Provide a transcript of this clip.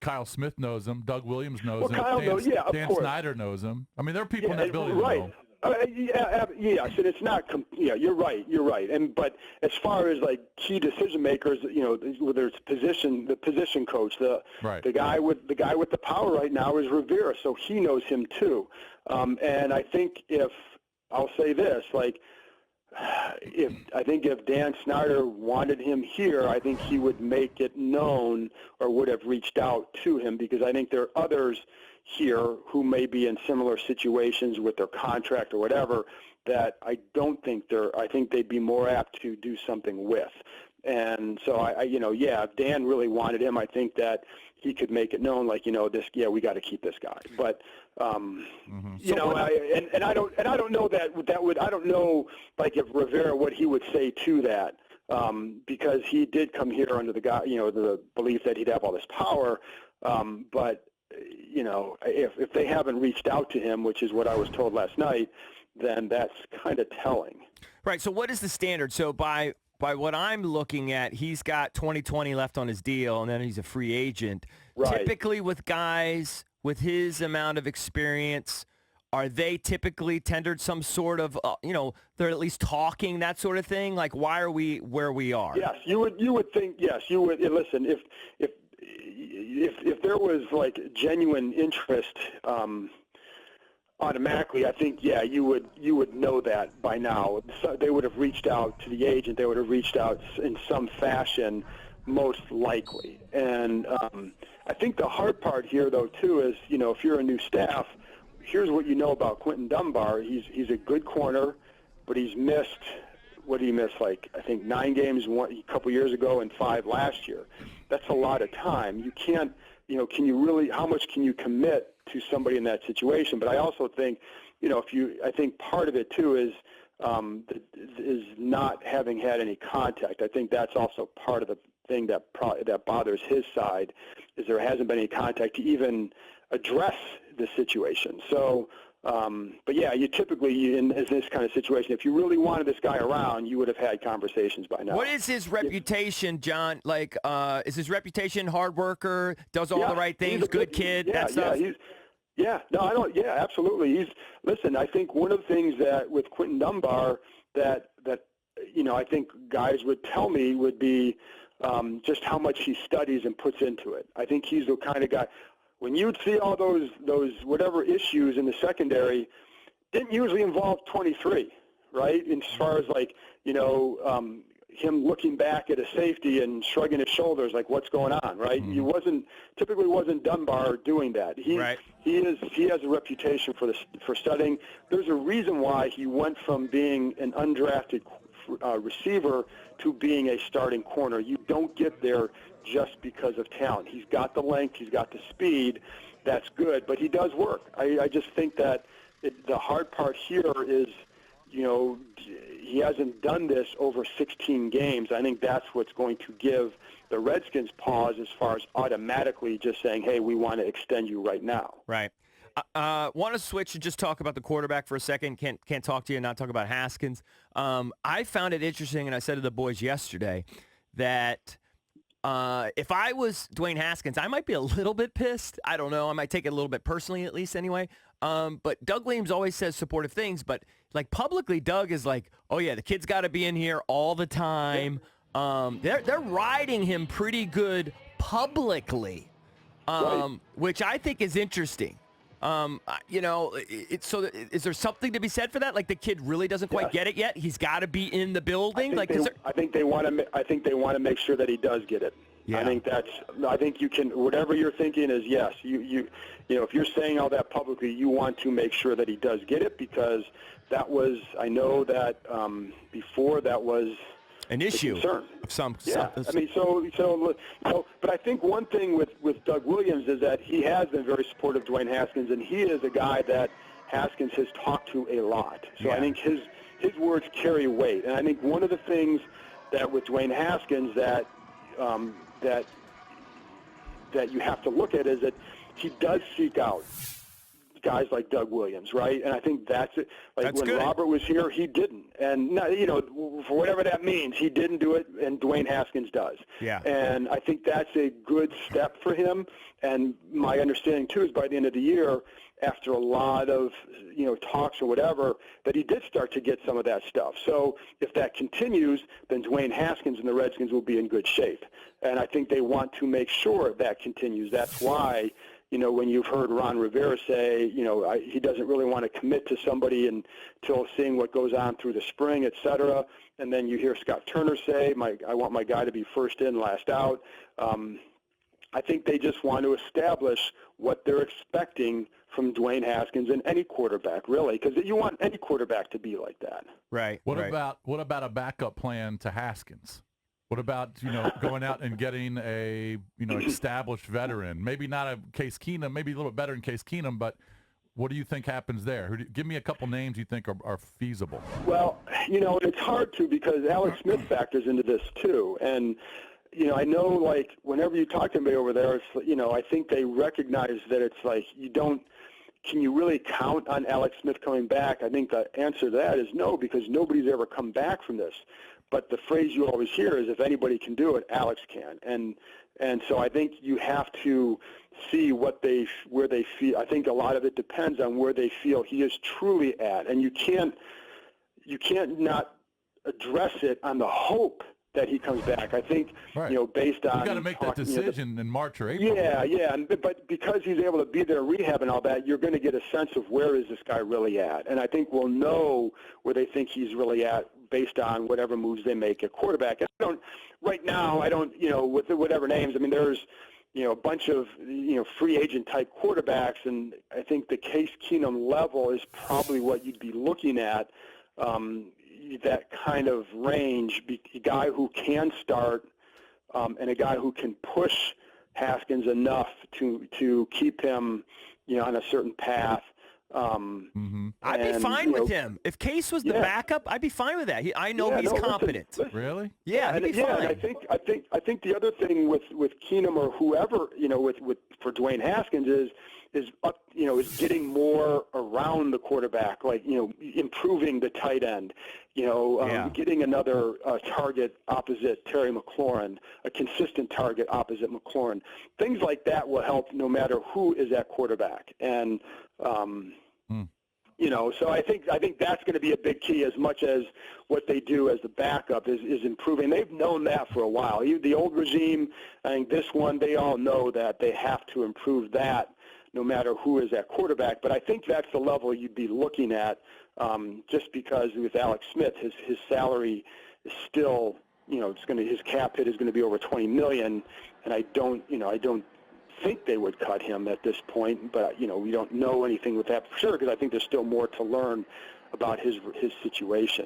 Kyle Smith knows him. Doug Williams knows him. Kyle knows, yeah, of Dan course. Snyder knows him. I mean, there are people in that building right. that know. Yes, and it's not. You're right. But as far as like key decision makers, whether it's the position coach, the guy with the power right now is Rivera, so he knows him too. And I think I'll say this, like, if Dan Snyder wanted him here, I think he would make it known or would have reached out to him, because I think there are others here who may be in similar situations with their contract or whatever that I think they'd be more apt to do something with. And so if Dan really wanted him, I think that he could make it known, like, we got to keep this guy. But I don't know I don't know, like, if Rivera, what he would say to that, because he did come here under the belief that he'd have all this power. But if they haven't reached out to him, which is what I was told last night, then that's kind of telling. Right. So what is the standard? So by what I'm looking at, he's got 2020 left on his deal, and then he's a free agent. Right. Typically with guys with his amount of experience, are they typically tendered some sort of, they're at least talking, that sort of thing? Like, why are we where we are? Yes, you would think, yes, you would. Listen, if there was, like, genuine interest, automatically, I think, you would know that by now. So they would have reached out to the agent. They would have reached out in some fashion, most likely. And I think the hard part here, though, too, is, if you're a new staff, here's what you know about Quinton Dunbar. He's a good corner, but he's missed, what did he miss, like, I think 9 games a couple years ago and 5 last year. That's a lot of time. You can't, how much can you commit to somebody in that situation? But I also think, I think part of it too is not having had any contact. I think that's also part of the thing that bothers his side, is there hasn't been any contact to even address the situation. So, but yeah, you typically, in this kind of situation, if you really wanted this guy around, you would have had conversations by now. What is his reputation, John? Like, is his reputation hard worker, does all the right things, good kid, that stuff? Absolutely. Listen, I think one of the things that with Quinton Dunbar that I think guys would tell me would be just how much he studies and puts into it. I think he's the kind of guy, when you'd see all those whatever issues in the secondary, didn't usually involve 23, right? And as far as, like, him looking back at a safety and shrugging his shoulders, like, what's going on, right? Mm-hmm. Typically wasn't Dunbar doing that. He has a reputation for studying. There's a reason why he went from being an undrafted receiver to being a starting corner. You don't get there just because of talent. He's got the length, he's got the speed. That's good, but he does work. I just think that the hard part here is, he hasn't done this over 16 games. I think that's what's going to give the Redskins pause as far as automatically just saying, hey, we want to extend you right now. Right. Want to switch and just talk about the quarterback for a second. Can't talk to you and not talk about Haskins. I found it interesting, and I said to the boys yesterday that if I was Dwayne Haskins, I might be a little bit pissed. I don't know. I might take it a little bit personally, at least anyway. But Doug Williams always says supportive things, but, like, publicly, Doug is like, oh, yeah, the kid's got to be in here all the time. They're riding him pretty good publicly, which I think is interesting. So is there something to be said for that? Like, the kid really doesn't quite get it yet. He's got to be in the building. I think they want to make sure that he does get it. Yeah. I think you can, whatever you're thinking is, yes, if you're saying all that publicly, you want to make sure that he does get it, because that was, I know that before that was an issue concern. But I think one thing with Doug Williams is that he has been very supportive of Dwayne Haskins, and he is a guy that Haskins has talked to a lot. So I think his words carry weight. And I think one of the things that with Dwayne Haskins that you have to look at is that he does seek out guys like Doug Williams, right? And I think that's it. Like That's when good. Robert was here, he didn't, and for whatever that means, he didn't do it, and Dwayne Haskins does. Yeah. And I think that's a good step for him. And my understanding too is by the end of the year, after a lot of talks or whatever, that he did start to get some of that stuff. So if that continues, then Dwayne Haskins and the Redskins will be in good shape. And I think they want to make sure that continues. That's why, when you've heard Ron Rivera say, he doesn't really want to commit to somebody until seeing what goes on through the spring, et cetera. And then you hear Scott Turner say, I want my guy to be first in, last out. I think they just want to establish what they're expecting from Dwayne Haskins and any quarterback, really, because you want any quarterback to be like that. Right. What about a backup plan to Haskins? What about going out and getting a established veteran? Maybe not a Case Keenum, maybe a little bit better than Case Keenum, but what do you think happens there? Give me a couple names you think are feasible. Well, it's hard to because Alex Smith factors into this too, and I know, like, whenever you talk to anybody over there, it's, I think they recognize that it's like can you really count on Alex Smith coming back? I think the answer to that is no, because nobody's ever come back from this. But the phrase you always hear is if anybody can do it, Alex can. And so I think you have to see where they feel. I think a lot of it depends on where they feel he is truly at. And you can't not address it on the hope that he comes back. I think, right. Based on... You got to make that decision in March or April. Yeah. But because he's able to be there rehab and all that, you're going to get a sense of where is this guy really at. And I think we'll know where they think he's really at based on whatever moves they make at quarterback. Right now, with whatever names, there's, a bunch of, free agent type quarterbacks, and I think the Case Keenum level is probably what you'd be looking at. That kind of range, a guy who can start and a guy who can push Haskins enough to keep him, on a certain path. I'd be fine with him. If Case was the backup, I'd be fine with that. I know he's competent. Listen, really? Yeah, he'd be fine. And I think the other thing with Keenum or whoever, for Dwayne Haskins is getting more around the quarterback, like, improving the tight end, getting another target opposite Terry McLaurin, a consistent target opposite McLaurin. Things like that will help no matter who is at quarterback. And, so I think that's going to be a big key as much as what they do as the backup is improving. They've known that for a while. The old regime, I think this one, they all know that they have to improve that no matter who is at quarterback. But I think that's the level you'd be looking at just because with Alex Smith, his salary is still, his cap hit is going to be over $20 million, and I don't think they would cut him at this point, but we don't know anything with that for sure because I think there's still more to learn about his situation.